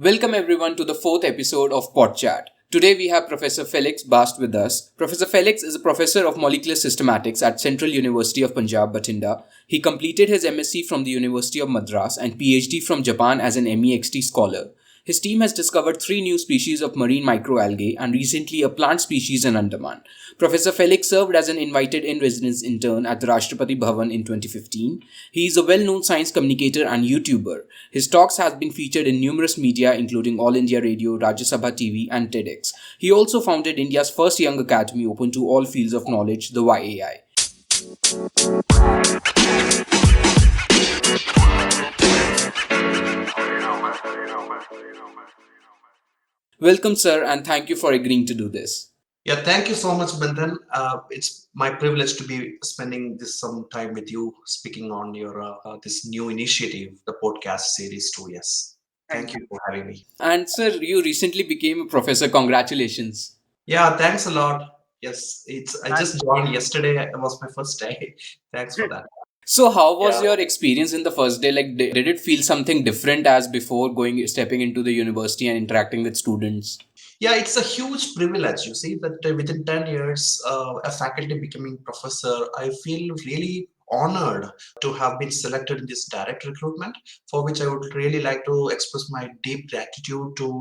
Welcome everyone to the fourth episode of PodChat. Today we have Professor Felix Bast with us. Professor Felix is a professor of molecular systematics at Central University of Punjab, Bathinda. He completed his MSc from the University of Madras and PhD from Japan as an MEXT scholar. His team has discovered 3 new species of marine microalgae and recently a plant species in Andaman. Professor Felix served as an invited in-residence intern at the Rashtrapati Bhavan in 2015. He is a well-known science communicator and YouTuber. His talks have been featured in numerous media including All India Radio, Rajya Sabha TV and TEDx. He also founded India's first young academy open to all fields of knowledge, the YAI. Welcome, sir, and thank you for agreeing to do this. Yeah, thank you so much, Bandhan. It's my privilege to be spending this some time with you, speaking on your this new initiative, the podcast series too. Yes, thank you for having me. And, sir, you recently became a professor. Congratulations. Yeah, thanks a lot. Yes, I just joined yesterday. It was my first day. Thanks for that. So, how was your experience in the first day? Like, did it feel something different as before stepping into the university and interacting with students? Yeah, it's a huge privilege. You see that within 10 years, a faculty becoming professor, I feel really honored to have been selected in this direct recruitment, for which I would really like to express my deep gratitude to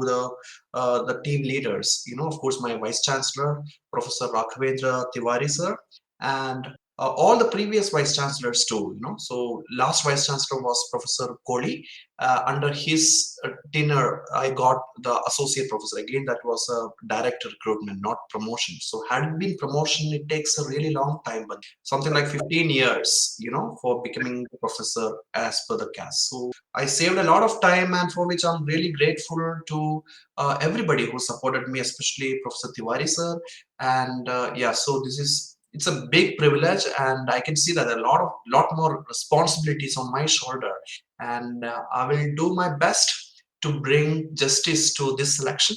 the team leaders. Of course, my vice chancellor, Professor Rakhavendra Tiwari sir, and all the previous vice chancellors too. So last vice chancellor was Professor Kohli. Under his tenure, I got the associate professor. Again, that was a direct recruitment, not promotion. So had it been promotion, it takes a really long time, but something like 15 years, for becoming a professor as per the caste. So I saved a lot of time, and for which I'm really grateful to everybody who supported me, especially Professor Tiwari sir. And so it's a big privilege, and I can see that a lot more responsibilities on my shoulder, and I will do my best to bring justice to this selection.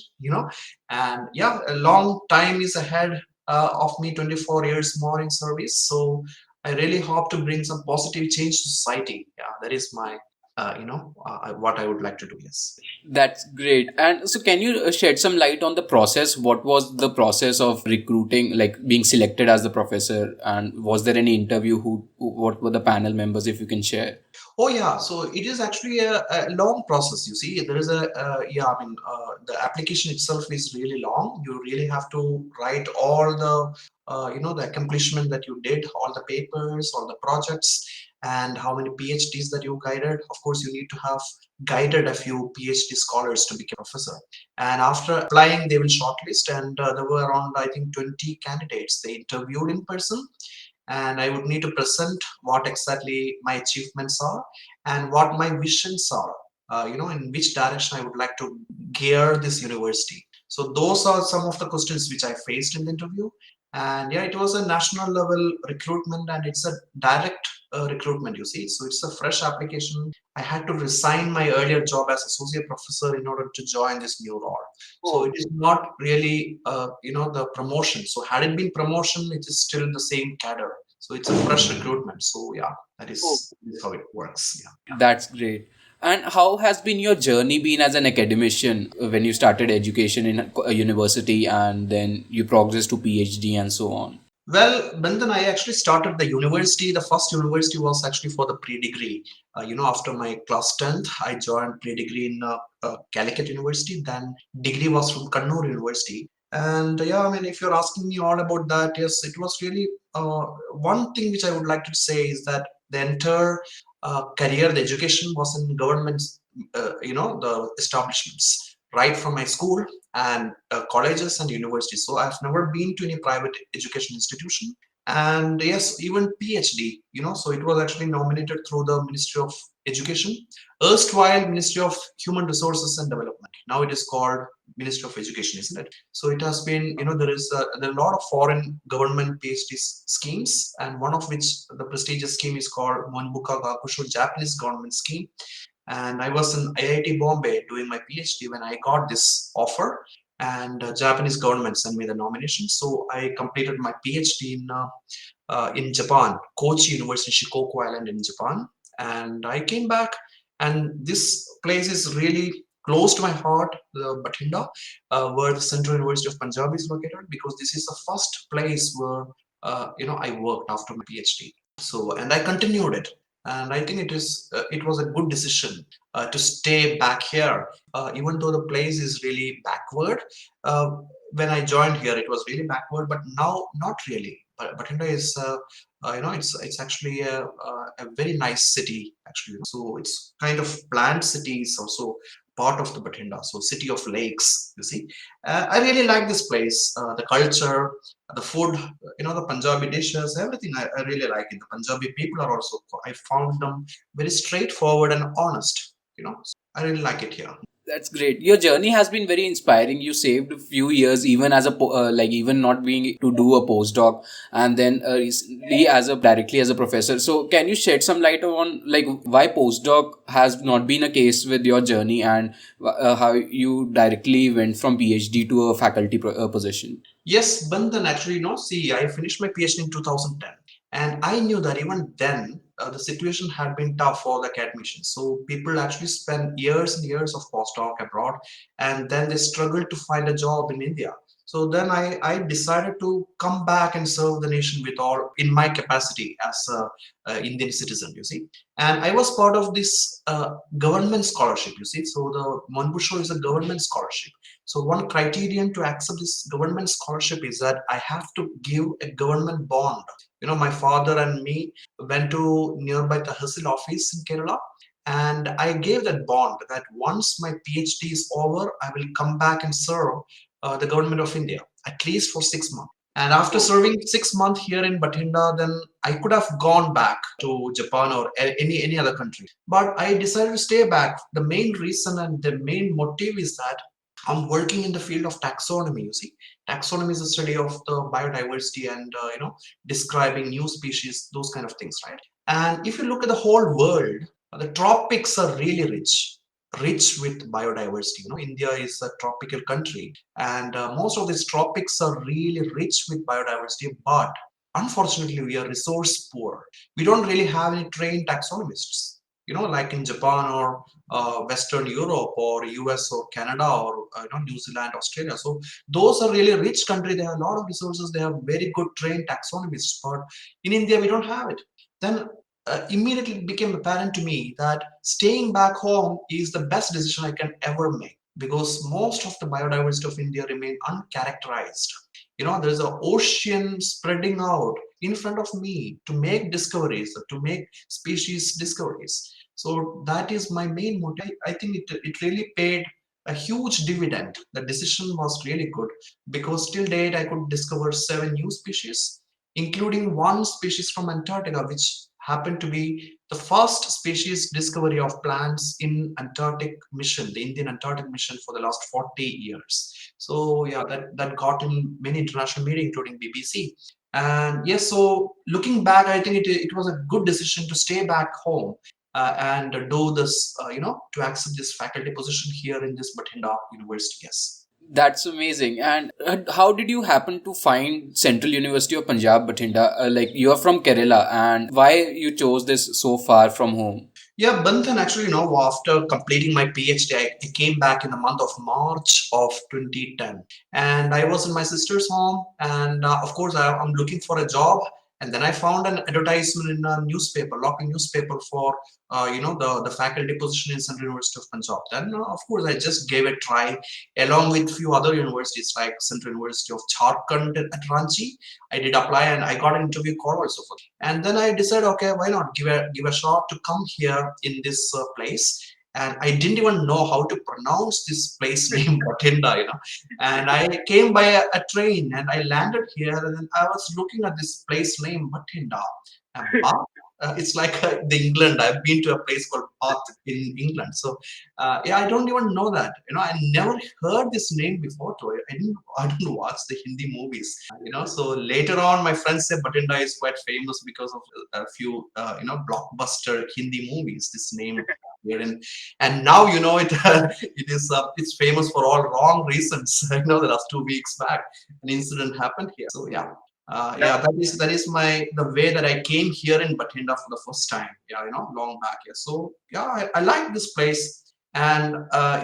And yeah, a long time is ahead of me, 24 years more in service. So I really hope to bring some positive change to society. Yeah, that is my what I would like to do. Yes. That's great. And so, can you shed some light on the process? What was the process of recruiting, like being selected as the professor? And was there any interview? What were the panel members, if you can share? Oh yeah, so it is actually a long process. You see, there is the application itself is really long. You really have to write all the accomplishment that you did, all the papers, all the projects, and how many PhDs that you guided. Of course, you need to have guided a few PhD scholars to become a professor. And after applying, they will shortlist, and there were around, I think, 20 candidates. They interviewed in person, and I would need to present what exactly my achievements are and what my visions are, in which direction I would like to gear this university. So those are some of the questions which I faced in the interview. And yeah, it was a national level recruitment, and it's a direct recruitment, you see. So it's a fresh application. I had to resign my earlier job as associate professor in order to join this new role. So it is not really, the promotion. So had it been promotion, it is still the same cadre. So it's a fresh recruitment. So yeah, that is how it works. Yeah. That's great. And how has been your journey been as an academician when you started education in a university and then you progressed to PhD and so on? Well, Bandhan, I actually started the university. The first university was actually for the pre-degree. After my class 10th, I joined pre-degree in Calicut University. Then degree was from Kannur University. And yeah, I mean, if you're asking me all about that, yes, it was really one thing which I would like to say is that the entire career, the education was in government, the establishments, right from my school and colleges and universities. So I've never been to any private education institution. And yes, even PhD, so it was actually nominated through the Ministry of Education, erstwhile Ministry of Human Resources and Development. Now it is called Ministry of Education, isn't it? So it has been, there are a lot of foreign government PhD schemes, and one of which the prestigious scheme is called Monbuka Gakusho, Japanese government scheme. And I was in IIT Bombay doing my PhD when I got this offer, and Japanese government sent me the nomination. So I completed my PhD in Japan, Kochi University, Shikoku Island in Japan, and I came back. And this place is really close to my heart, the Bathinda, where the Central University of Punjab is located, because this is the first place where I worked after my PhD. So, and I continued it, and I think it was a good decision to stay back here, even though the place is really backward. Uh, when I joined here, it was really backward, but now not really. But Bathinda is it's actually a very nice city actually. So it's kind of planned city is also part of the Bathinda. So city of lakes, you see. I really like this place. The culture, the food, the Punjabi dishes, everything. I really like it. The Punjabi people are also. I found them very straightforward and honest. I really like it here. That's great. Your journey has been very inspiring. You saved a few years, even as a even not being to do a postdoc, and then recently as a directly as a professor. So, can you shed some light on like why postdoc has not been a case with your journey, and how you directly went from PhD to a faculty position? Yes, Bandhan, actually, see, I finished my PhD in 2010, and I knew that even then the situation had been tough for the academicians. So people actually spend years and years of postdoc abroad, and then they struggle to find a job in India. So then I decided to come back and serve the nation with all in my capacity as a Indian citizen, you see. And I was part of this government scholarship, you see. So the Monbusho is a government scholarship. So one criterion to accept this government scholarship is that I have to give a government bond. My father and me went to nearby Tahsil office in Kerala, and I gave that bond that once my PhD is over, I will come back and serve the government of India at least for 6 months. And after serving 6 months here in Bathinda, then I could have gone back to Japan or any other country. But I decided to stay back. The main reason and the main motive is that I'm working in the field of taxonomy. You see, taxonomy is a study of the biodiversity and describing new species, those kind of things, right? And if you look at the whole world, the tropics are really rich with biodiversity. India is a tropical country, and most of these tropics are really rich with biodiversity. But unfortunately, we are resource poor. We don't really have any trained taxonomists. Like in Japan or Western Europe or US or Canada or New Zealand, Australia. So those are really rich countries. They have a lot of resources. They have very good trained taxonomists. But in India, we don't have it. Then immediately it became apparent to me that staying back home is the best decision I can ever make, because most of the biodiversity of India remain uncharacterized. There's an ocean spreading out in front of me to make discoveries, to make species discoveries. So that is my main motive. I think it really paid a huge dividend. The decision was really good, because till date I could discover 7 new species, including one species from Antarctica, which happened to be the first species discovery of plants in Antarctic mission, the Indian Antarctic mission for the last 40 years. So yeah, that got in many international media, including BBC. And yes, so looking back, I think it was a good decision to stay back home and do this, to accept this faculty position here in this Bathinda University. Yes. That's amazing. And how did you happen to find Central University of Punjab, Bathinda? Like you are from Kerala, and why you chose this so far from home? Yeah, Bandhan, actually, after completing my PhD, I came back in the month of March of 2010. And I was in my sister's home. And of course, I'm looking for a job. And then I found an advertisement in a newspaper, local newspaper for, the faculty position in Central University of Punjab. Then, of course, I just gave it a try along with few other universities like Central University of Jharkhand at Ranchi. I did apply and I got an interview call also for that. And then I decided, okay, why not give a shot to come here in this place. And I didn't even know how to pronounce this place name, Bathinda, And I came by a train and I landed here, and then I was looking at this place name, Bathinda. And Bath, it's like the England. I've been to a place called Bath in England. So yeah, I don't even know that. I never heard this name before. Too. I didn't watch the Hindi movies. So later on, my friends say Bathinda is quite famous because of a few blockbuster Hindi movies. This name here, and now it it's famous for all wrong reasons. The last 2 weeks back, an incident happened here. So yeah. Yeah, that is the way that I came here in Bathinda for the first time. Yeah, long back. Yeah, so yeah, I like this place. And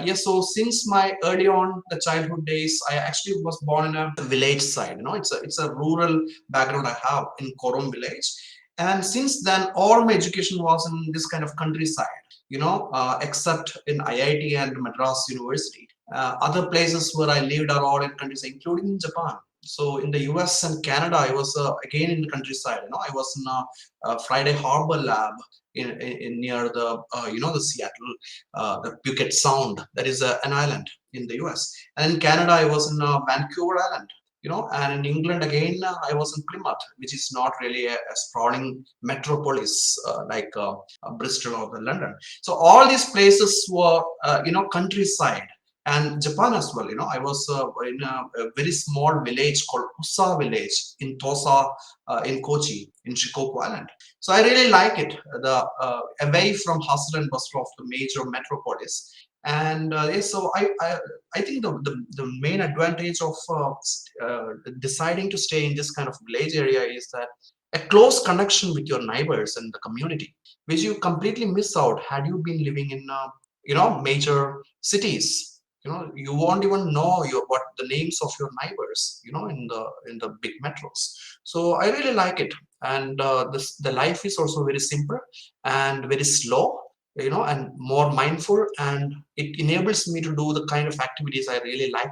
yes, so since my early on the childhood days, I actually was born in a village side. It's a rural background I have in Korom village, and since then all my education was in this kind of countryside. Except in IIT and Madras University. Other places where I lived are all in countryside, including in Japan. So in the US and Canada, I was again in the countryside. I was in a Friday Harbor lab in near the the Seattle, the Puget Sound. That is an island in the US. And in Canada, I was in Vancouver Island. And in England again, I was in Plymouth, which is not really a sprawling metropolis like Bristol or the London. So all these places were countryside. And Japan as well. I was in a very small village called Usa village in Tosa, in Kochi, in Shikoku Island. So I really like it, the away from hustle and bustle of the major metropolis. And yes, so I think the main advantage of deciding to stay in this kind of village area is that a close connection with your neighbors and the community, which you completely miss out had you been living in major cities. You won't even know what the names of your neighbors in the big metros. So I really like it. And the life is also very simple and very slow, and more mindful, and it enables me to do the kind of activities I really like.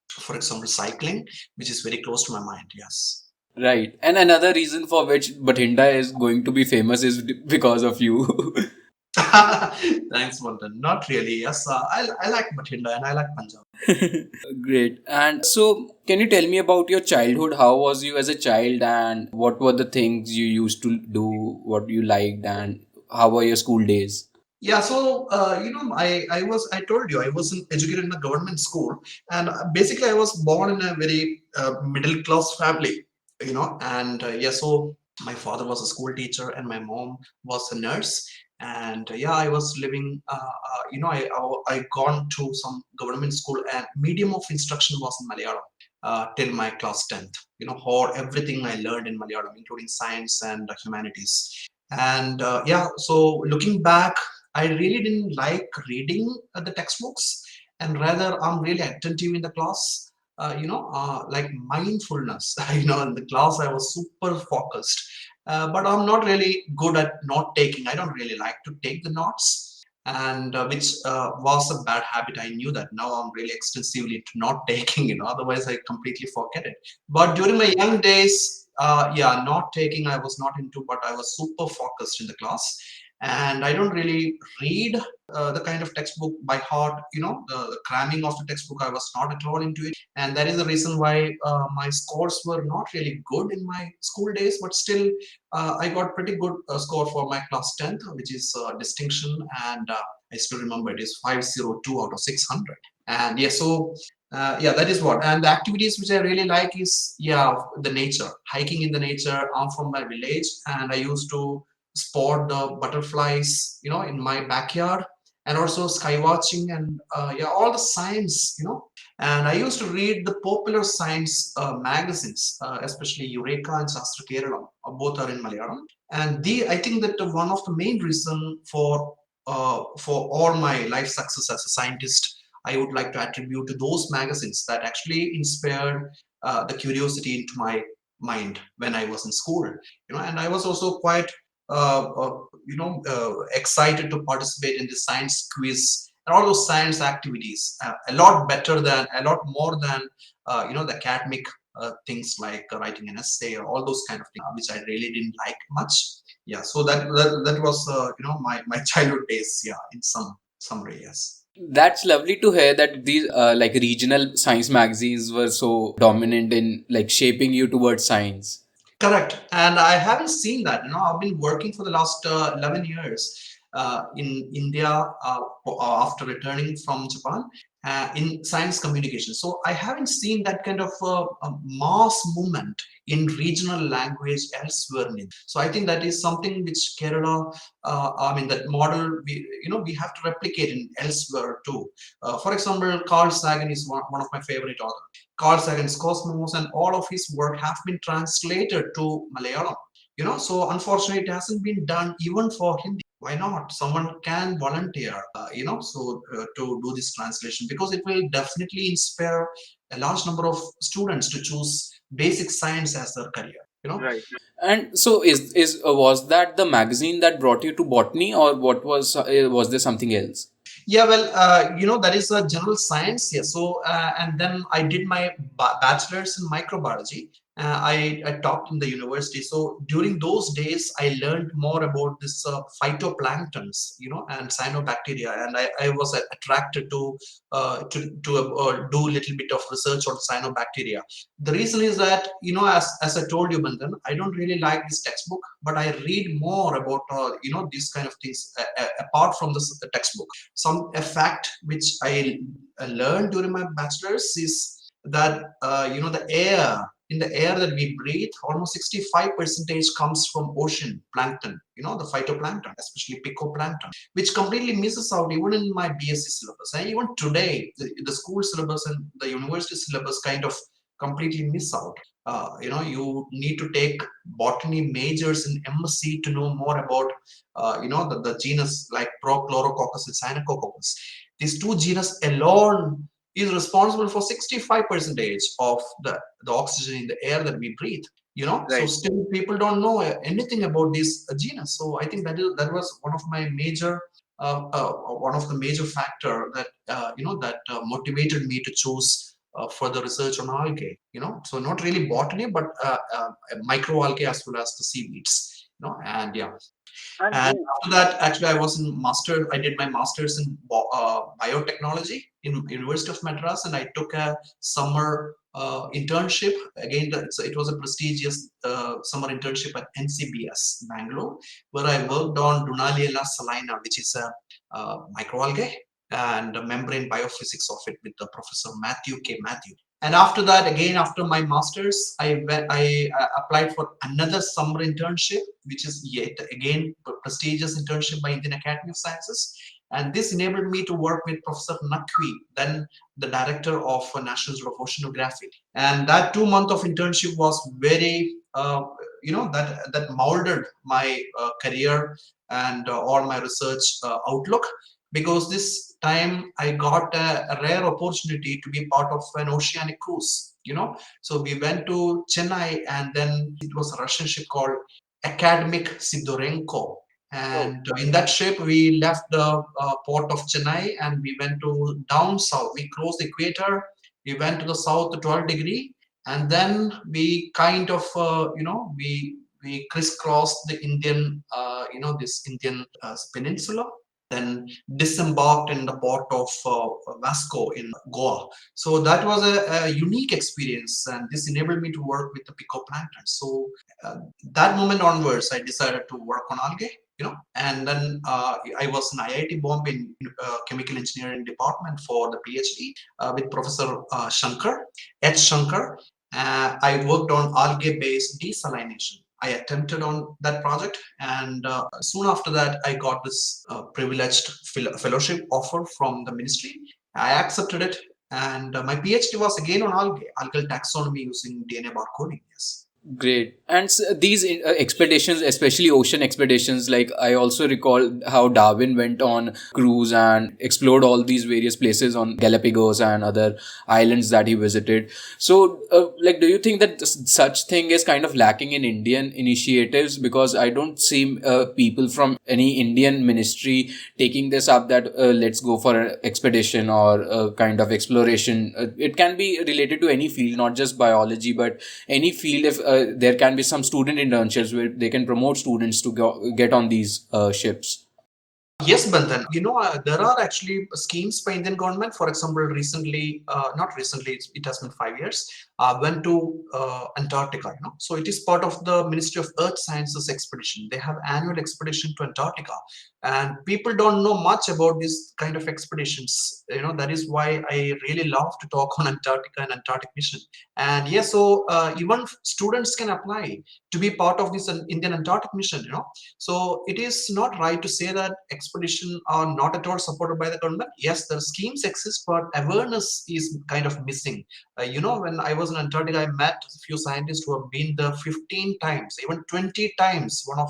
For example, cycling, which is very close to my mind. Yes. Right. And another reason for which Bathinda is going to be famous is because of you. Thanks, Mountain. Not really. Yes, I like Bathinda and I like Punjab. Great. And so, can you tell me about your childhood? How was you as a child, and what were the things you used to do, what you liked, and how were your school days? Yeah, so I told you I wasn't educated in a government school, and basically I was born in a very middle class family, and yeah, so my father was a school teacher and my mom was a nurse, and yeah, I was living, I gone to some government school, and medium of instruction was in Malayalam. Till my class 10th, for everything I learned in Malayalam, including science and humanities. And yeah, so looking back, I really didn't like reading the textbooks, and rather I'm really attentive in the class. Like mindfulness. In the class I was super focused, but I'm not really good at note taking. I don't really like to take the notes, and which was a bad habit. I knew that. Now I'm really extensively into note taking. Otherwise I completely forget it. But during my young days, yeah, note taking I was not into, but I was super focused in the class, and I don't really read the kind of textbook by heart. The cramming of the textbook, I was not at all into it, and that is the reason why my scores were not really good in my school days. But still, I got pretty good score for my class 10th, which is distinction, and I still remember it is 502 out of 600. And yeah, so yeah, that is what. And the activities which I really like is, yeah, the nature, hiking in the nature. I'm from my village, and I used to spot the butterflies, in my backyard, and also sky watching, and yeah, all the science, and I used to read the popular science magazines, especially Eureka and Shastra Kerala. Both are in Malayalam, and I think that one of the main reason for all my life success as a scientist, I would like to attribute to those magazines that actually inspired the curiosity into my mind when I was in school. And I was also quite excited to participate in the science quiz and all those science activities, a lot more than the academic things like writing an essay or all those kind of things, which I really didn't like much. Yeah, so that was my childhood days. Yeah, in some summary, yes. That's lovely to hear that these like regional science magazines were so dominant in like shaping you towards science. Correct. And I haven't seen that. I've been working for the last 11 years in India after returning from Japan in science communication. So I haven't seen that kind of mass movement in regional language elsewhere in India. So I think that is something which Kerala, I mean, that model, we have to replicate in elsewhere too. For example, Carl Sagan is one of my favorite authors. Carl Sagan's Cosmos and all of his work have been translated to Malayalam. So unfortunately, it hasn't been done even for Hindi. why not? Someone can volunteer, to do this translation, because it will definitely inspire a large number of students to choose basic science as their career. Right. And so, is was that the magazine that brought you to botany, or what was there something else? Yeah, well, that is a general science. Yeah. So, and then I did my bachelor's in microbiology. I taught in the university. So during those days, I learned more about this phytoplanktons, and cyanobacteria, and I was attracted to do a little bit of research on cyanobacteria. The reason is that, as I told you, Bandhan, I don't really like this textbook, but I read more about these kind of things apart from the textbook. A fact which I learned during my bachelor's is that the air, in the air that we breathe, almost 65% comes from ocean plankton, the phytoplankton, especially picoplankton, which completely misses out even in my BSc syllabus. And even today, the school syllabus and the university syllabus kind of completely miss out. You need to take botany majors in MSc to know more about the genus like Prochlorococcus and Cyanococcus. These two genus alone is responsible for 65% of the oxygen in the air that we breathe. So Right. still people don't know anything about this genus. So I think that was one of my major one of the major factor that motivated me to choose further research on algae. So not really botany, but microalgae as well as the seaweeds. And yeah. And And do after that, actually, I did my master's in biotechnology in University of Madras, and I took a summer internship. Again, it was a prestigious summer internship at NCBS, Bangalore, where I worked on Dunaliella salina, which is a microalgae, and membrane biophysics of it with the Professor Matthew K. Matthew. And after that, again, after my master's, I applied for another summer internship, which is yet again prestigious internship by Indian Academy of Sciences. And this enabled me to work with Professor Naqvi, then the director of National Institute of Oceanography. And that 2 month of internship was very, that molded my career and all my research outlook, because this time I got a rare opportunity to be part of an oceanic cruise. So we went to Chennai, and then it was a Russian ship called Academic Sidorenko. oh, And in that ship, we left the port of Chennai and we went to down south. We crossed the equator. We went to the south to 12 degree, and then we kind of, we crisscrossed the Indian, this Indian peninsula, then disembarked in the port of Vasco in Goa. So that was a unique experience, and this enabled me to work with the picoplankton. So uh, that moment onwards, I decided to work on algae. And then I was in IIT Bombay in chemical engineering department for the PhD with Professor Shankar. I worked on algae-based desalination. I attempted on that project, and soon after that, I got this privileged fellowship offer from the ministry. I accepted it, and my PhD was again on algal taxonomy using DNA barcoding. Yes. great. And these expeditions, especially ocean expeditions, like I also recall how Darwin went on cruise and explored all these various places on Galapagos and other islands that he visited. So, like, do you think that such thing is kind of lacking in Indian initiatives? Because I don't see people from any Indian ministry taking this up that let's go for an expedition or a kind of exploration. It can be related to any field, not just biology, but any field. If there can be some student internships where they can promote students to get on these ships. Yes, Bandhan. There are actually schemes by Indian government. For example, recently, not recently, it has been 5 years. Went to Antarctica. So it is part of the Ministry of Earth Sciences expedition. They have annual expedition to Antarctica, and people don't know much about this kind of expeditions. That is why I really love to talk on Antarctica and Antarctic mission. And yes, so even students can apply to be part of this Indian Antarctic mission. So it is not right to say that expedition are not at all supported by the government. Yes, the schemes exist, but awareness is kind of missing. When I was in Antarctica, I met a few scientists who have been there 15 times, even 20 times. One of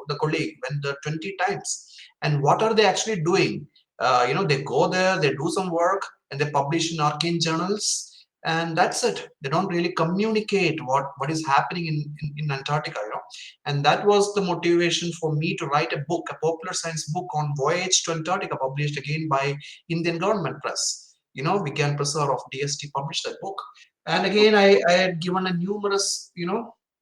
the colleague went there 20 times. And what are they actually doing? They go there, they do some work, and they publish in arcane journals, and that's it. They don't really communicate what is happening in Antarctica, and that was the motivation for me to write a book, a popular science book on voyage to Antarctica, published again by Indian government press. Vigan Prasar of DST published that book. And again, I had given a numerous,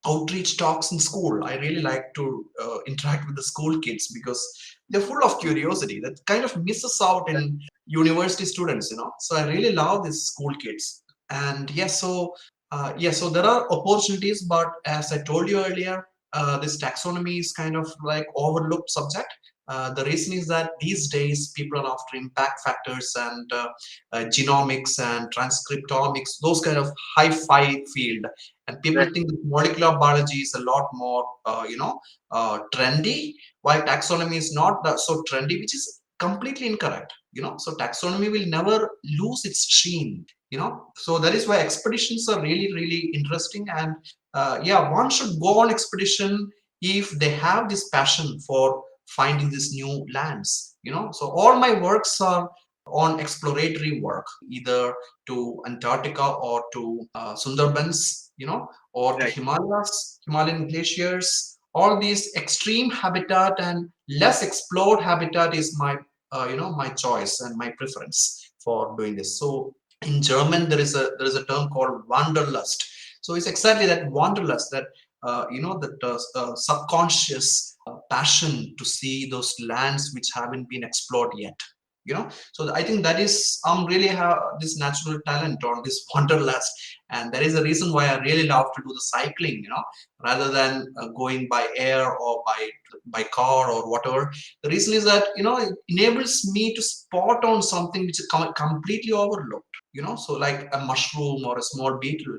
outreach talks in school. I really like to interact with the school kids because they're full of curiosity that kind of misses out in university students, So I really love these school kids. And yes, so there are opportunities, but as I told you earlier, this taxonomy is kind of like overlooked subject. The reason is that these days people are after impact factors and genomics and transcriptomics, those kind of hi-fi field, and people think that molecular biology is a lot more, trendy, while taxonomy is not so trendy, which is completely incorrect. So taxonomy will never lose its sheen. So that is why expeditions are really, really interesting. And yeah, one should go on expedition if they have this passion for finding these new lands. So all my works are on exploratory work, either to Antarctica or to Sundarbans, or to Right. Himalayas, Himalayan glaciers. All these extreme habitat and less explored habitat is my choice and my preference for doing this. So in German, there is a term called wanderlust. So it's exactly that wanderlust, that that subconscious passion to see those lands which haven't been explored yet. So I think that is really have this natural talent or this wanderlust, and that is the reason why I really love to do the cycling. Rather than going by air or by car or whatever. The reason is that it enables me to spot on something which is completely overlooked. So like a mushroom or a small beetle.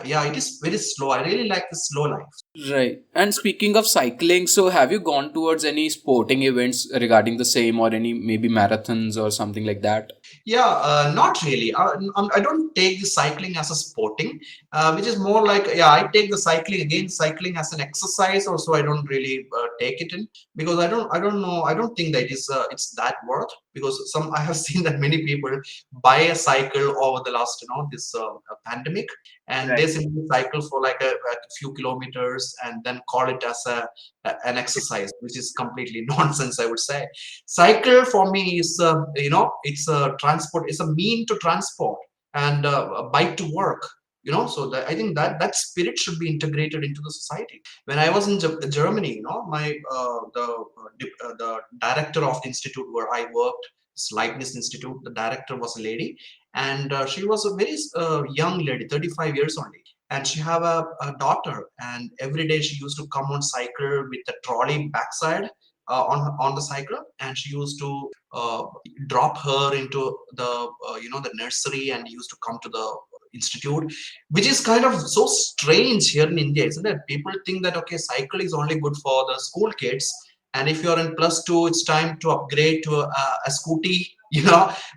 Yeah, it is very slow. I really like the slow life. Right. And speaking of cycling, so have you gone towards any sporting events regarding the same, or any maybe marathons or something like that? Yeah, not really. I don't take the cycling as a sporting, which is more like, yeah, I take the cycling as an exercise. Also, I don't really take it in, because I don't know, I don't think that it's that worth, because I have seen that many people buy a cycle over the last this pandemic, and they Right. simply cycle for like a few kilometers and then call it as an exercise, which is completely nonsense, I would say. Cycle for me is it's a transport, it's a mean to transport, and a bike to work. So I think that spirit should be integrated into the society. When I was in Germany, my the director of the institute where I worked, Leibniz Institute, the director was a lady, and she was a very young lady, 35 years only, and she have a daughter, and every day she used to come on cycle with a trolley backside, on the cycle, and she used to drop her into the nursery, and used to come to the institute, which is kind of so strange here in India, isn't it? People think that, okay, cycle is only good for the school kids, and if you're in plus two, it's time to upgrade to a scooty,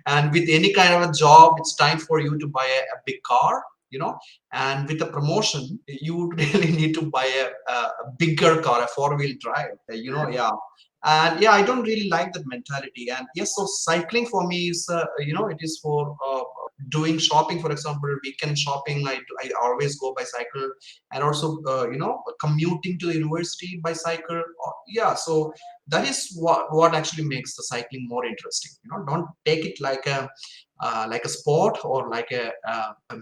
and with any kind of a job, it's time for you to buy a big car, and with a promotion, you would really need to buy a bigger car, a four-wheel drive, yeah. And yeah, I don't really like that mentality. And yes, so cycling for me is it is for doing shopping, for example, weekend shopping. I always go by cycle, and also commuting to the university by cycle. Yeah, so that is what actually makes the cycling more interesting. Don't take it like a sport, or like a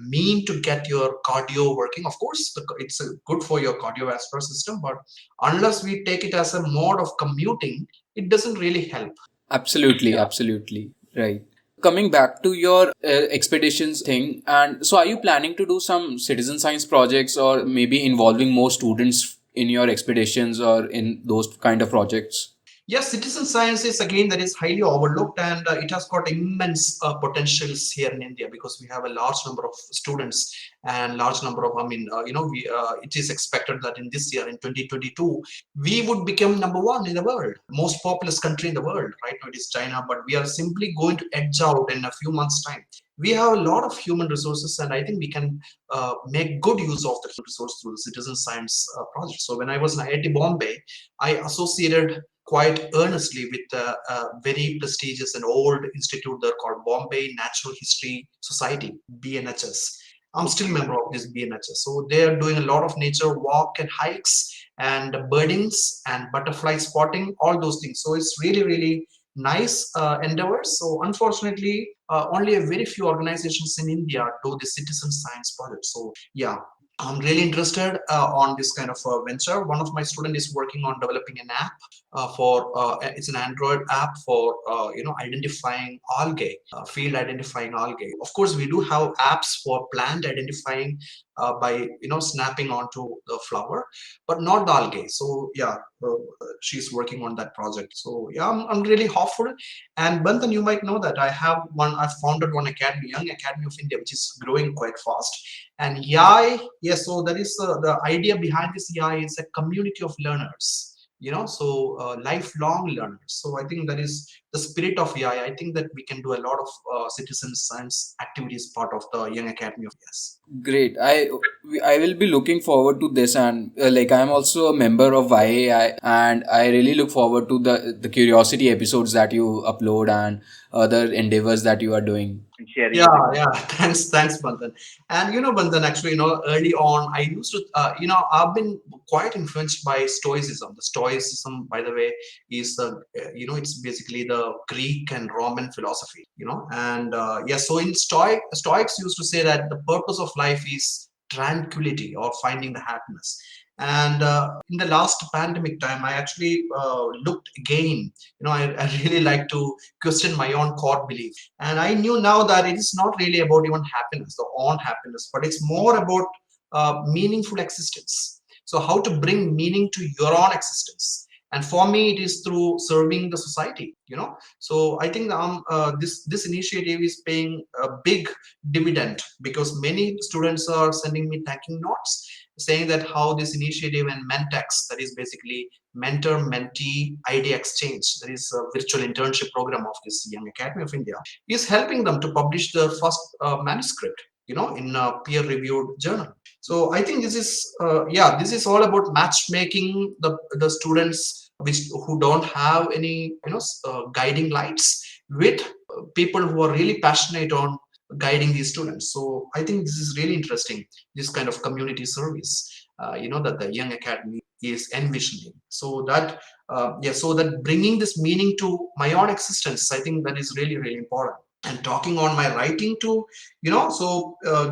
mean to get your cardio working. Of course, it's good for your cardiovascular system, but unless we take it as a mode of commuting, it doesn't really help. Absolutely, absolutely. Right. Coming back to your expeditions thing, and so are you planning to do some citizen science projects, or maybe involving more students in your expeditions or in those kind of projects? Yes, citizen science is again that is highly overlooked, and it has got immense potentials here in India, because we have a large number of students and large number of. I mean, it is expected that in this year, in 2022, we would become number one in the world, most populous country in the world. Right now, it is China, but we are simply going to edge out in a few months' time. We have a lot of human resources, and I think we can make good use of the resource through the citizen science project. So when I was in IIT Bombay, I associated quite earnestly with a very prestigious and old institute there called Bombay Natural History Society, BNHS. I'm still a member of this BNHS. So they are doing a lot of nature walk and hikes and birdings and butterfly spotting, all those things. So it's really, really nice endeavors. So unfortunately, only a very few organizations in India do the citizen science project. So yeah, I'm really interested on this kind of venture. One of my students is working on developing an app for it's an Android app for identifying algae, field identifying algae. Of course, we do have apps for plant identifying by snapping onto the flower, but not the algae. So yeah, she's working on that project. So yeah, I'm really hopeful. And Banthan, you might know that I founded one academy, Young Academy of India, which is growing quite fast. And YAI, yes, so that is the idea behind this YAI is a community of learners, so lifelong learners. So I think that is the spirit of YAI. I think that we can do a lot of citizen science activities part of the Young Academy of Yes. Great. I will be looking forward to this, and like I'm also a member of YAI, and I really look forward to the curiosity episodes that you upload and other endeavors that you are doing. and sharing Yeah, everything. yeah. Thanks, Bandhan. And Bandhan, actually, early on, I used to, I've been quite influenced by Stoicism. The Stoicism, by the way, is it's basically the Greek and Roman philosophy. And yeah, so in Stoics used to say that the purpose of life is tranquility or finding the happiness. And in the last pandemic time, I actually looked again. I really like to question my own core belief. And I knew now that it is not really about even happiness, the own happiness, but it's more about meaningful existence. So, how to bring meaning to your own existence. And for me, it is through serving the society. So I think this initiative is paying a big dividend because many students are sending me thanking notes saying that how this initiative and Mentex, that is basically mentor mentee idea exchange, that is a virtual internship program of this Young Academy of India, is helping them to publish the first manuscript in a peer reviewed journal. So I think this is all about matchmaking the students which who don't have any guiding lights with people who are really passionate on guiding these students. So I think this is really interesting, this kind of community service that the Young Academy is envisioning. So that so that bringing this meaning to my own existence, I think that is really, really important. And talking on my writing too,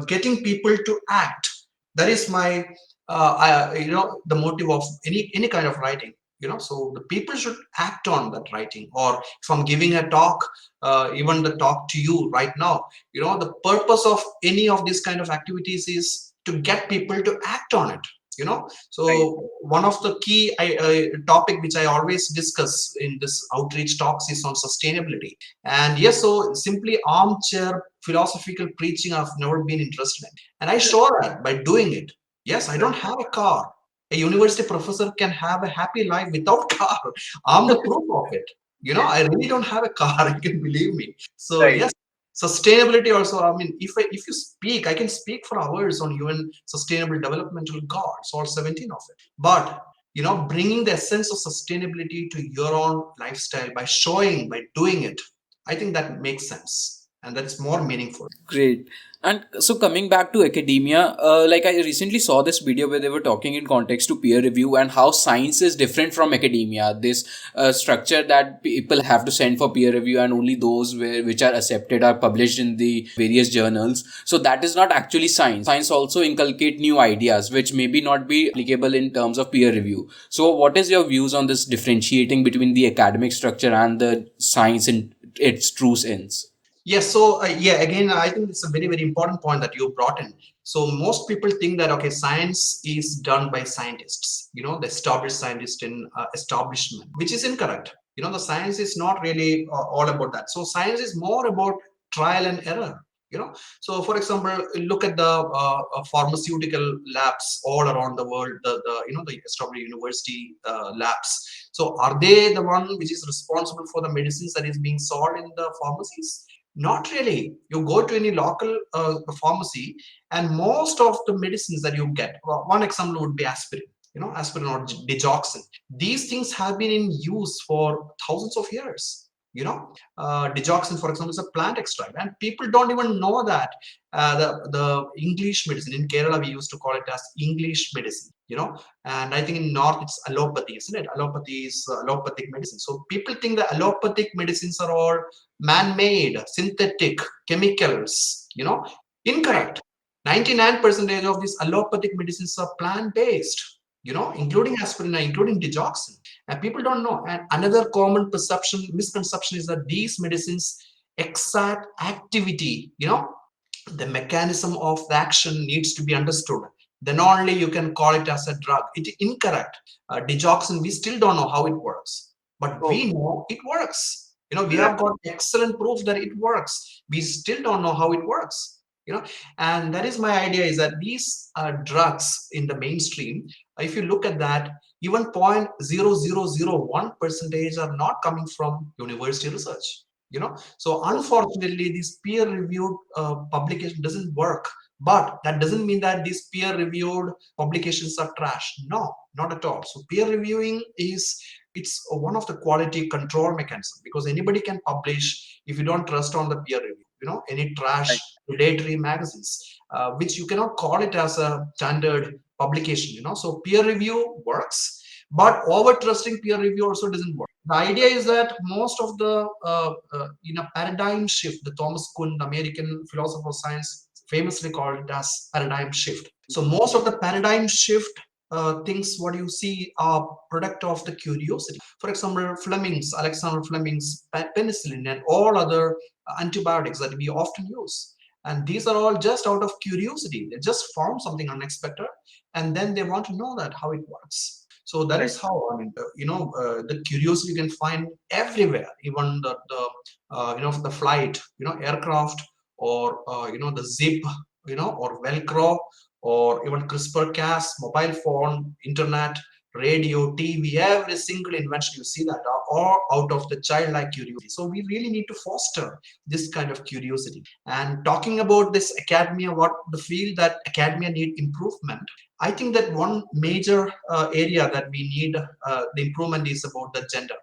getting people to act, that is my the motive of any kind of writing. So the people should act on that writing. Or if I'm giving a talk, even the talk to you right now, the purpose of any of these kind of activities is to get people to act on it. Right. So one of the key topic which I always discuss in this outreach talks is on sustainability. And yes, so simply armchair philosophical preaching I've never been interested in, and I show that by doing it. Yes, I don't have a car. A university professor can have a happy life without car. I'm the proof of it. I really don't have a car. You can believe me. So Right. yes, sustainability also. I mean, if you speak, I can speak for hours on UN Sustainable Developmental Goals, all 17 of it. But bringing the essence of sustainability to your own lifestyle by showing, by doing it, I think that makes sense, and that is more meaningful. Great. And so coming back to academia, like I recently saw this video where they were talking in context to peer review and how science is different from academia. This structure that people have to send for peer review, and only those which are accepted are published in the various journals. So that is not actually science. Science also inculcate new ideas which maybe not be applicable in terms of peer review. So what is your views on this differentiating between the academic structure and the science in its true sense? Yes, so yeah, again, I think it's a very, very important point that you brought in. So most people think that okay, science is done by scientists, the established scientist in establishment, which is incorrect. The science is not really all about that. So science is more about trial and error. So for example, look at the pharmaceutical labs all around the world, the established university labs. So are they the one which is responsible for the medicines that is being sold in the pharmacies? Not really. You go to any local pharmacy, and most of the medicines that you get, well, one example would be aspirin. aspirin or digoxin. These things have been in use for thousands of years. Digoxin, for example, is a plant extract, and people don't even know that. The English medicine in Kerala, we used to call it as English medicine. And I think in North it's allopathy, isn't it? Allopathy is allopathic medicine. So people think that allopathic medicines are all man-made, synthetic, chemicals. Right. Incorrect. 99% of these allopathic medicines are plant-based. Including aspirin, including digoxin, and people don't know. And another common misconception is that these medicines exact activity, the mechanism of the action needs to be understood. Then only you can call it as a drug. It is incorrect. Digoxin, we still don't know how it works, but we Okay. know it works. We Right. have got excellent proof that it works. We still don't know how it works. And that is my idea, is that these drugs in the mainstream, if you look at that, even 0.0001 percentage are not coming from university research. So Okay. unfortunately, this peer-reviewed publication doesn't work. But that doesn't mean that these peer-reviewed publications are trash. No, not at all. So peer reviewing it's one of the quality control mechanism, because anybody can publish if you don't trust on the peer review. Any trash Right. predatory magazines, which you cannot call it as a standard publication. So peer review works, but over trusting peer review also doesn't work. The idea is that most of the in a paradigm shift, the Thomas Kuhn, the American philosopher of science, famously called it as paradigm shift. So most of the paradigm shift things what you see are product of the curiosity. For example, Alexander Fleming's penicillin and all other antibiotics that we often use. And these are all just out of curiosity. They just found something unexpected, and then they want to know that how it works. So that Right. is how, I mean, the curiosity you can find everywhere, even the flight, aircraft, or the zip, or Velcro, or even CRISPR-Cas, mobile phone, internet, radio, TV, every single invention you see that are all out of the childlike curiosity. So we really need to foster this kind of curiosity. And talking about this academia, what the field that academia need improvement, I think that one major area that we need the improvement is about the gender.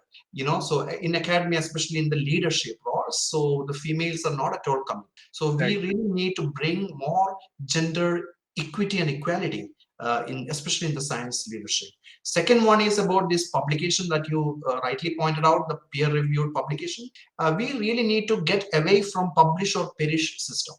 So in academia, especially in the leadership roles, so the females are not at all coming. So we Right. really need to bring more gender equity and equality in especially in the science leadership. Second one is about this publication that you rightly pointed out, the peer-reviewed publication. We really need to get away from publish or perish system.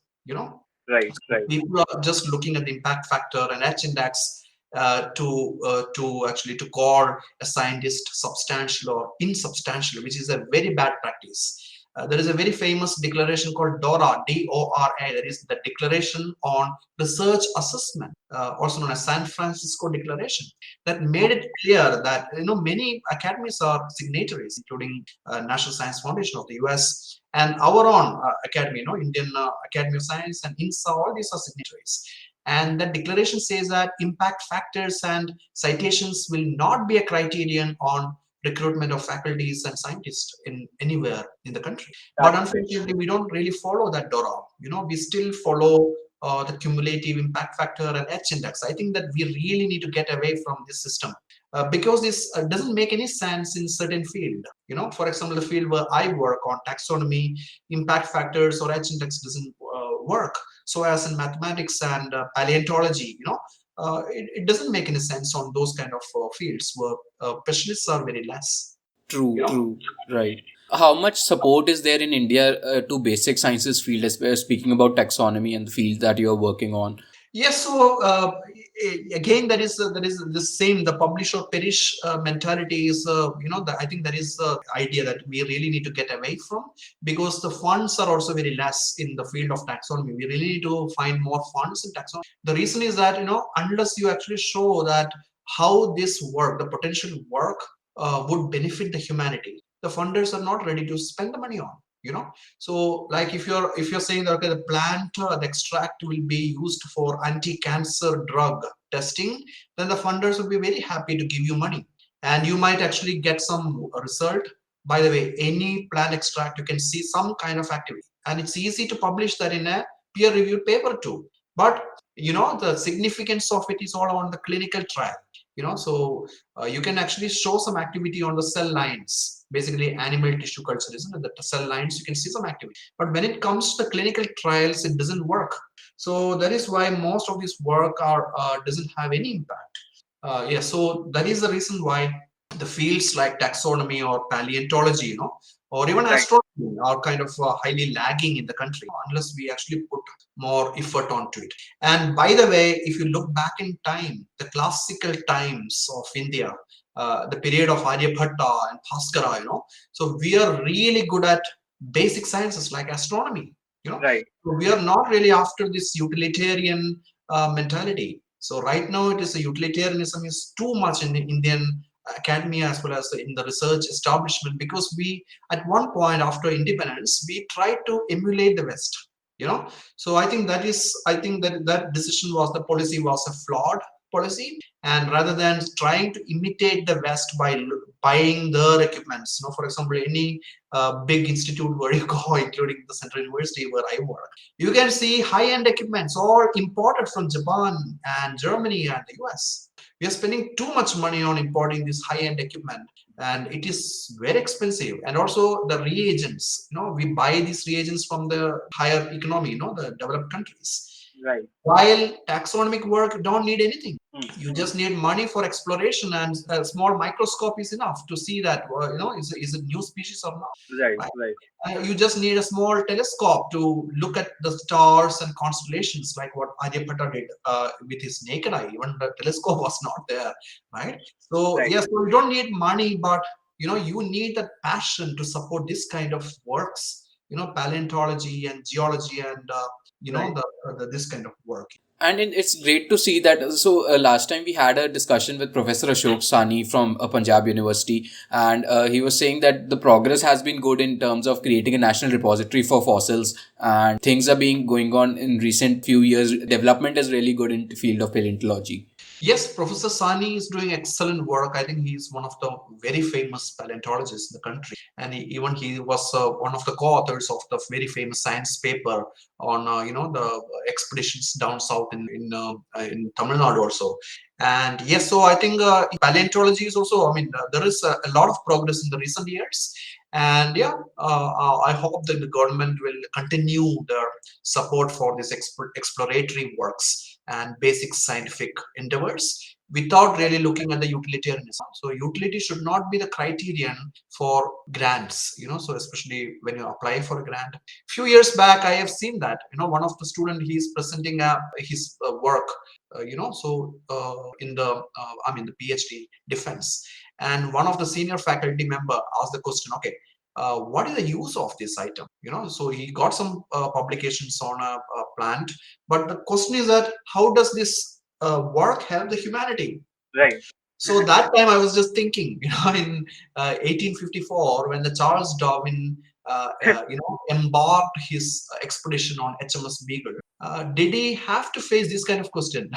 Right. Right. People are just looking at the impact factor and H index to actually to call a scientist substantial or insubstantial, which is a very bad practice. There is a very famous declaration called DORA, DORA. That is the Declaration on Research Assessment, also known as San Francisco Declaration, that made it clear that many academies are signatories, including National Science Foundation of the U.S. and our own academy, Indian Academy of Science and INSA. All these are signatories. And that declaration says that impact factors and citations will not be a criterion on recruitment of faculties and scientists in anywhere in the country. But That's right. unfortunately, we don't really follow that DORA. We still follow the cumulative impact factor and H index. I think that we really need to get away from this system because this doesn't make any sense in certain field. For example, the field where I work on, taxonomy, impact factors or H index doesn't work. So as in mathematics and paleontology, it doesn't make any sense on those kind of fields where specialists are very less. True, you know true, right. How much support is there in India to basic sciences field, speaking about taxonomy and the field that you're working on? Yes, so again, that is the same. The publish or perish mentality is, I think that is the idea that we really need to get away from, because the funds are also very less in the field of taxonomy. We really need to find more funds in taxonomy. The reason is that unless you actually show that how this work, the potential work, would benefit the humanity, the funders are not ready to spend the money on. So like if you're saying that, okay, the plant the extract will be used for anti-cancer drug testing, then the funders will be very happy to give you money, and you might actually get some result. By the way, any plant extract you can see some kind of activity, and it's easy to publish that in a peer-reviewed paper too. But the significance of it is all on the clinical trial. So you can actually show some activity on the cell lines, basically animal tissue culturism, and the cell lines you can see some activity. But when it comes to the clinical trials, it doesn't work. So that is why most of this work are doesn't have any impact. So that is the reason why the fields like taxonomy or paleontology, or even Right. astronomy are kind of highly lagging in the country unless we actually put more effort onto it. And by the way, if you look back in time, the classical times of India, the period of Aryabhatta and Bhaskara, so we are really good at basic sciences like astronomy. Right. So we are not really after this utilitarian mentality. So right now, it is a utilitarianism is too much in the Indian academia as well as in the research establishment, because we at one point after independence we tried to emulate the West. So I think that decision was the policy was a flawed policy, and rather than trying to imitate the West by buying their equipments, for example, any big institute where you go, including the Central University where I work, you can see high-end equipments all imported from Japan and Germany and the US. We are spending too much money on importing this high-end equipment, and it is very expensive. And also the reagents, we buy these reagents from the higher economy, the developed countries. Right. While taxonomic work don't need anything. You Mm. just need money for exploration, and a small microscope is enough to see that, is it new species or not. Right. Right? Right. You just need a small telescope to look at the stars and constellations, like what Aryabhatta did with his naked eye. Even the telescope was not there, right? So Right. yes, so you don't need money, but you need that passion to support this kind of works. Paleontology and geology and Right. this kind of work. And it's great to see that. So last time we had a discussion with Professor Ashok Sani from Punjab University, and he was saying that the progress has been good in terms of creating a national repository for fossils, and things are being going on in recent few years. Development is really good in the field of paleontology. Yes, Professor Sani is doing excellent work. I think he's one of the very famous paleontologists in the country, and even he was one of the co-authors of the very famous science paper on the expeditions down south in Tamil Nadu also. And yes, so I think paleontology is also. I mean, there is a lot of progress in the recent years, and yeah, I hope that the government will continue their support for this exploratory works and basic scientific endeavors without really looking at the utilitarianism. So utility should not be the criterion for grants, so especially when you apply for a grant. Few years back, I have seen that, one of the student, he's presenting his work, in the PhD defense. And one of the senior faculty member asked the question, okay, what is the use of this item? So he got some publications on a plant, but the question is that how does this work help the humanity? Right. So that time I was just thinking, in 1854, when the Charles Darwin, embarked his expedition on HMS Beagle, did he have to face this kind of question?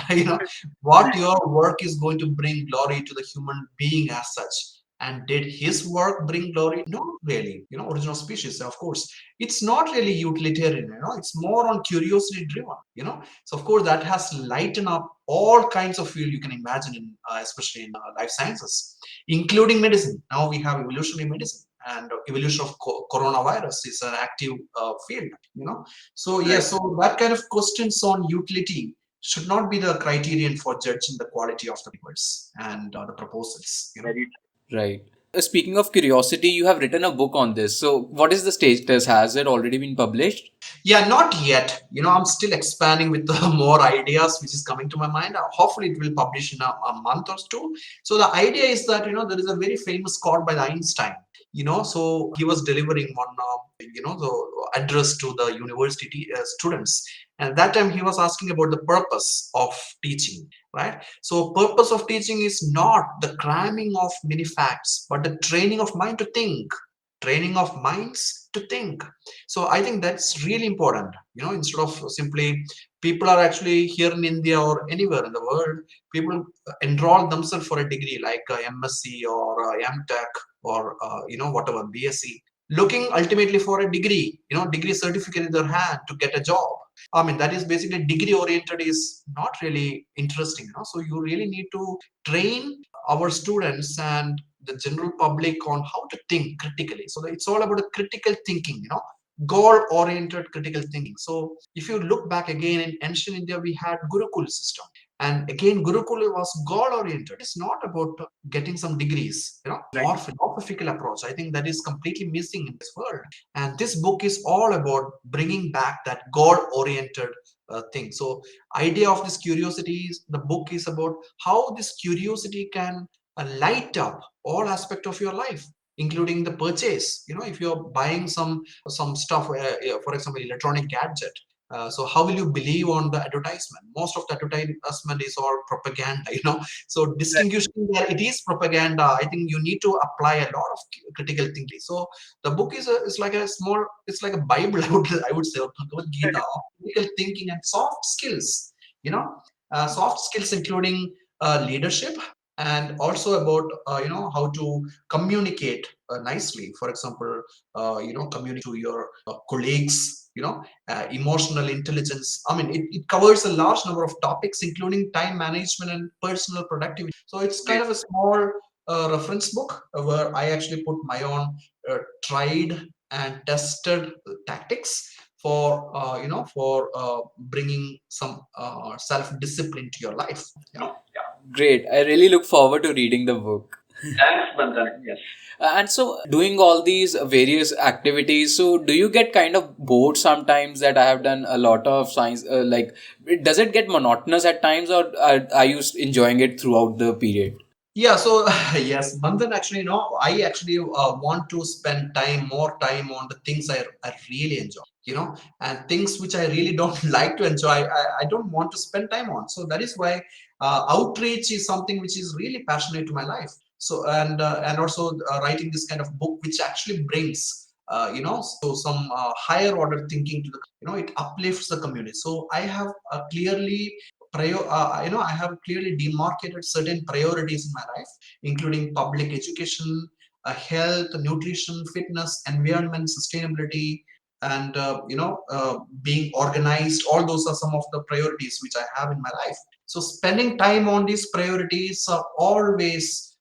What your work is going to bring glory to the human being as such? And did his work bring glory? Not really. Original species, of course. It's not really utilitarian. It's more on curiosity driven. So of course that has lightened up all kinds of field you can imagine, especially in life sciences, including medicine. Now we have evolutionary medicine, and evolution of coronavirus is an active field. So Right. yes, so that kind of questions on utility should not be the criterion for judging the quality of the papers and the proposals. Very. Right. Speaking of curiosity, you have written a book on this. So, what is the status? Has it already been published? Yeah, not yet. I'm still expanding with the more ideas which is coming to my mind. Hopefully, it will publish in a month or two. So the idea is that there is a very famous quote by Einstein. So he was delivering one, the address to the university students, and that time he was asking about the purpose of teaching. Right. So purpose of teaching is not the cramming of many facts, but the training of mind to think. Training of minds to think. So I think that's really important. Instead of simply, people are actually here in India or anywhere in the world, people enroll themselves for a degree like MSc or MTech or whatever, BSc, looking ultimately for a degree, degree certificate in their hand to get a job. I mean, that is basically degree oriented is not really interesting. So you really need to train our students and the general public on how to think critically. So it's all about a critical thinking, goal oriented critical thinking. So if you look back again in ancient India, we had Gurukul system. And again, Gurukul was goal oriented. It's not about getting some degrees, Right. more philosophical approach. I think that is completely missing in this world. And this book is all about bringing back that goal oriented thing. So idea of this curiosity is, the book is about how this curiosity can light up all aspect of your life, including the purchase. If you're buying some stuff, for example, electronic gadget, so how will you believe on the advertisement? Most of the advertisement is all propaganda. So Right. distinguishing that it is propaganda, I think you need to apply a lot of critical thinking. So the book is like a small, it's like a Bible, I would say, or Bhagavad Gita of critical thinking and soft skills. Soft skills including leadership, and also about how to communicate nicely. For example, communicate to your colleagues. Emotional intelligence. I mean, it covers a large number of topics, including time management and personal productivity. So it's kind Great. of a small reference book where I actually put my own tried and tested tactics for bringing some self discipline to your life. Great. I really look forward to reading the book. Thanks, Bandhan. Yes. And so, doing all these various activities, so do you get kind of bored sometimes? That I have done a lot of science, does it get monotonous at times, or are you enjoying it throughout the period? Yeah, so yes, Bandhan, actually, I actually want to spend more time on the things I really enjoy, and things which I really don't like to enjoy, I don't want to spend time on. So that is why outreach is something which is really passionate to my life. So, and also writing this kind of book, which actually brings, so some higher order thinking to the, it uplifts the community. So I have clearly I have clearly demarcated certain priorities in my life, including public education, health, nutrition, fitness, environment, sustainability, and being organized. All those are some of the priorities which I have in my life. So spending time on these priorities are always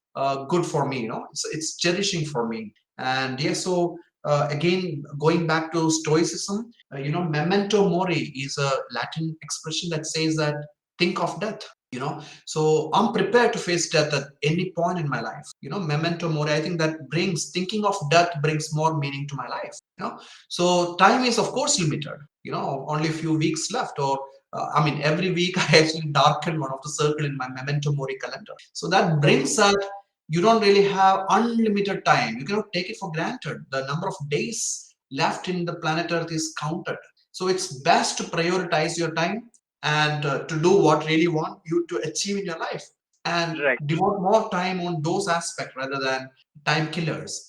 good for me. It's cherishing for me. And yes, so again, going back to Stoicism, Memento Mori is a Latin expression that says that think of death. So I'm prepared to face death at any point in my life. Memento Mori, I think that brings, thinking of death brings more meaning to my life. So time is of course limited. Only a few weeks left, or I mean, every week I actually darken one of the circle in my Memento Mori calendar. So that brings that you don't really have unlimited time. You cannot take it for granted. The number of days left in the planet Earth is counted. So it's best to prioritize your time and to do what really want you to achieve in your life, and Right. devote more time on those aspects rather than time killers.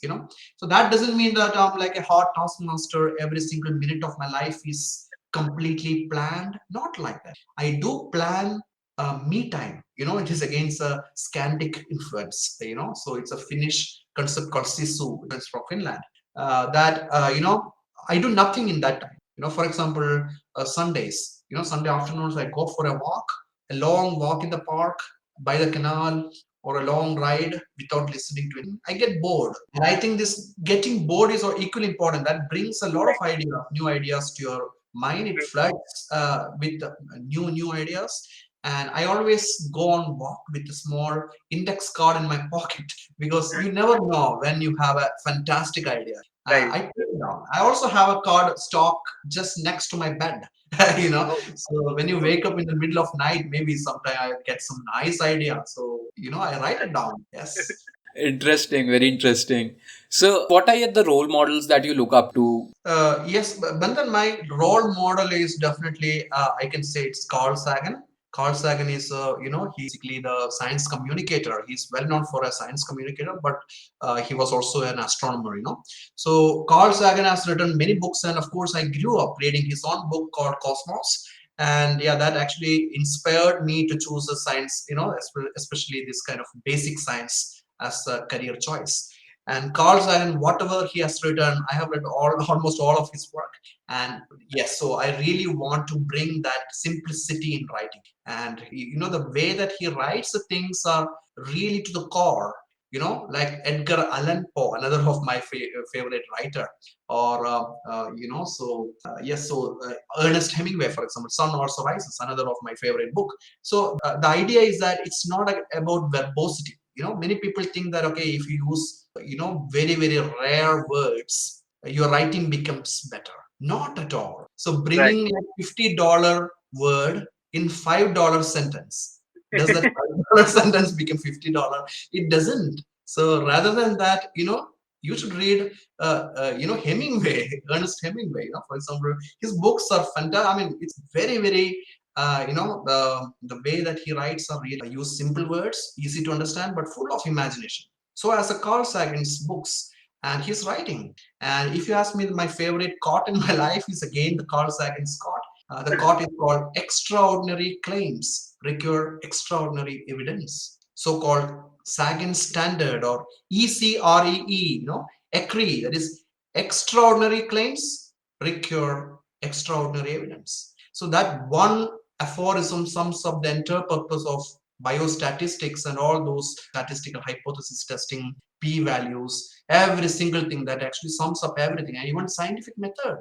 So that doesn't mean that I'm like a hot taskmaster. Every single minute of my life is completely planned. Not like that. I do plan me time. It is against a Scandic influence. So it's a Finnish concept called sisu. It's from Finland. That I do nothing in that time. For example, Sundays. Sunday afternoons I go for a long walk in the park, by the canal, or a long ride without listening to it. I get bored, and I think this getting bored is equally important. That brings a lot of new ideas to your mind. It floods with new ideas. And I always go on walk with a small index card in my pocket, because you never know when you have a fantastic idea. Right. I put it down. I also have a card stock just next to my bed. Oh, So when you wake up in the middle of night, maybe sometime I get some nice idea. So I write it down. Yes. Interesting, very interesting. So, what are the role models that you look up to? Yes, Bandhan, my role model is definitely, I can say it's Carl Sagan. Carl Sagan is, he's basically the science communicator. He's well known for a science communicator, but he was also an astronomer. So Carl Sagan has written many books, and of course, I grew up reading his own book called Cosmos. And yeah, that actually inspired me to choose a science, especially this kind of basic science as a career choice. And Carl Sagan, whatever he has written, I have read almost all of his work. And yes, so I really want to bring that simplicity in writing. And the way that he writes the things are really to the core. Like Edgar Allan Poe, another of my favorite writer, or yes, so Ernest Hemingway, for example, Sun Also Rises, another of my favorite book. So the idea is that it's not about verbosity. Many people think that, okay, if you use very very rare words, your writing becomes better. Not at all. So Right. bringing a $50 word in $5 sentence, does that $5 sentence become $50? It doesn't. So rather than that, you should read Hemingway, Ernest Hemingway. For example, his books are fantastic. I mean, it's very very the way that he writes are really use simple words, easy to understand, but full of imagination. So as a Carl Sagan's books and his writing. And if you ask me, my favorite quote in my life is again the Carl Sagan's quote. The quote is called "Extraordinary claims require extraordinary evidence." So-called Sagan standard, or ECREE, ECREE, that is, extraordinary claims require extraordinary evidence. So that one aphorism sums up the entire purpose of biostatistics and all those statistical hypothesis testing, p-values, every single thing that actually sums up everything, and even scientific method.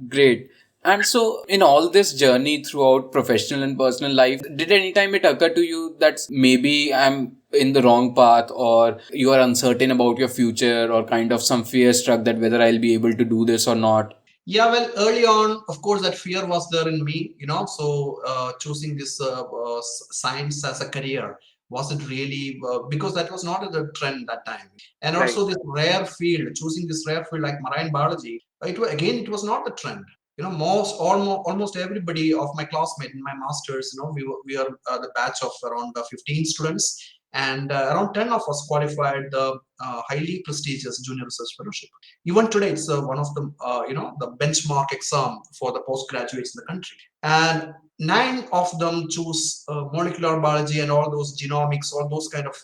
Great. And so, in all this journey throughout professional and personal life, did any time it occur to you that maybe I'm in the wrong path, or you are uncertain about your future, or kind of some fear struck that whether I'll be able to do this or not? Yeah, well, early on, of course, that fear was there in me. So choosing this science as a career, was it really because that was not the trend that time, and Right. also this rare field, choosing this rare field like marine biology, it was not the trend. Almost everybody of my classmate in my masters, we are the batch of around 15 students, and around 10 of us qualified the highly prestigious junior research fellowship. Even today, it's one of the benchmark exam for the postgraduates in the country. And 9 of them choose molecular biology and all those genomics, all those kind of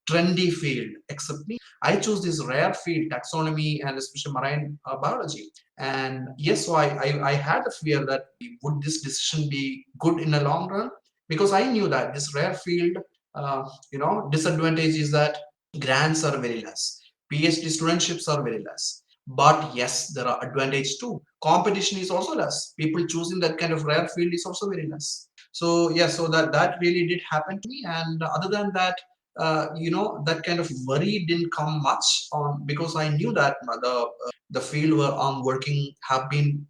trendy field. Except me, I choose this rare field, taxonomy and especially marine biology. And yes, so I had a fear that would this decision be good in the long run, because I knew that this rare field, disadvantage is that grants are very less, PhD studentships are very less. But yes, there are advantages too. Competition is also less. People choosing that kind of rare field is also very less. So yeah, so that really did happen to me. And other than that, that kind of worry didn't come much on, because I knew that the field where I'm working have been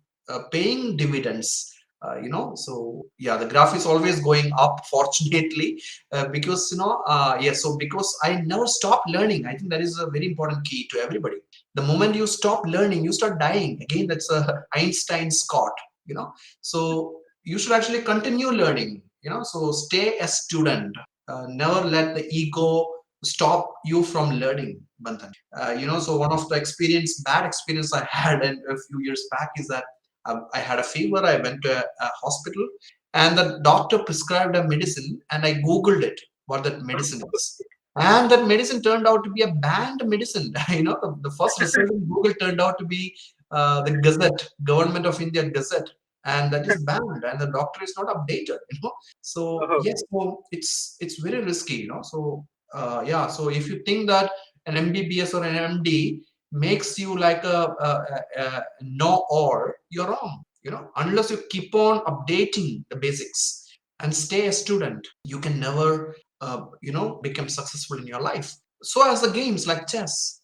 paying dividends. So yeah, the graph is always going up, fortunately, because so because I never stop learning. I think that is a very important key to everybody. The moment you stop learning, you start dying. Again, that's a Einstein's quote. So you should actually continue learning. So stay a student. Never let the ego stop you from learning, Bandhan. So one of the bad experience I had a few years back is that I had a fever. I went to a hospital, and the doctor prescribed a medicine, and I googled it, what that medicine is. And that medicine turned out to be a banned medicine. The first result in Google turned out to be the Gazette, Government of India Gazette, and that is banned, and the doctor is not updated. So Oh, yes, so it's very risky. So yeah, so if you think that an MBBS or an MD makes you like a know-all, you're wrong. Unless you keep on updating the basics and stay a student, you can never become successful in your life. So as the games like chess,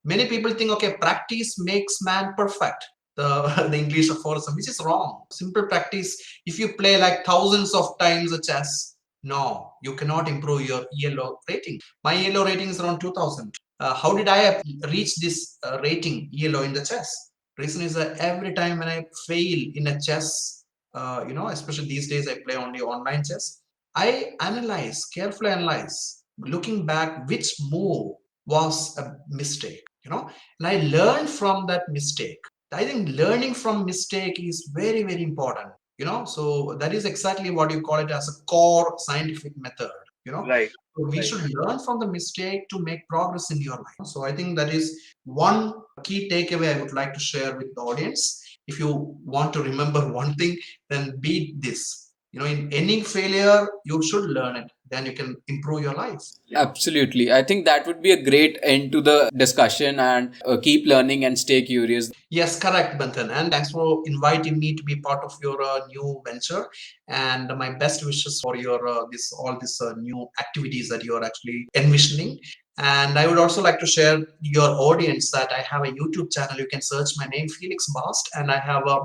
many people think, okay, practice makes man perfect, the the English aphorism, which is wrong. Simple practice, if you play like thousands of times a chess, no, you cannot improve your ELO rating. My ELO rating is around 2000. How did I reach this rating ELO in the chess? Reason is that every time when I fail in a chess, especially these days I play only online chess, I carefully analyze, looking back, which move was a mistake, and I learned from that mistake. I think learning from mistake is very, very important, so that is exactly what you call it as a core scientific method. Right. So we should learn from the mistake to make progress in your life. So I think that is one key takeaway I would like to share with the audience. If you want to remember one thing, then be this. In any failure, you should learn it. Then you can improve your life. Absolutely. I think that would be a great end to the discussion, and keep learning and stay curious. Yes, correct, Banthan. And thanks for inviting me to be part of your new venture. And my best wishes for your all these new activities that you are actually envisioning. And I would also like to share your audience that I have a YouTube channel. You can search my name, Felix Bast, and I have a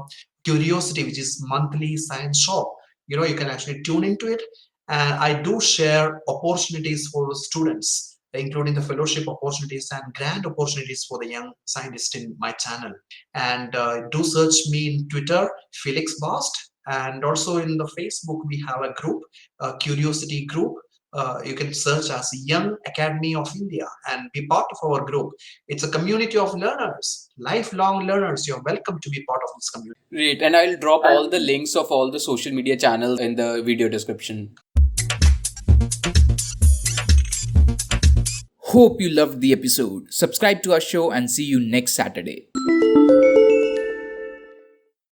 Curiosity, which is monthly science show. You can actually tune into it. And I do share opportunities for students, including the fellowship opportunities and grant opportunities for the young scientists in my channel. And do search me in Twitter, Felix Bast, and also in the Facebook we have a group, a Curiosity group. You can search as Young Academy of India and be part of our group. It's a community of learners, lifelong learners. You're welcome to be part of this community. Great. And I'll drop all the links of all the social media channels in the video description. Hope you loved the episode. Subscribe to our show and see you next Saturday.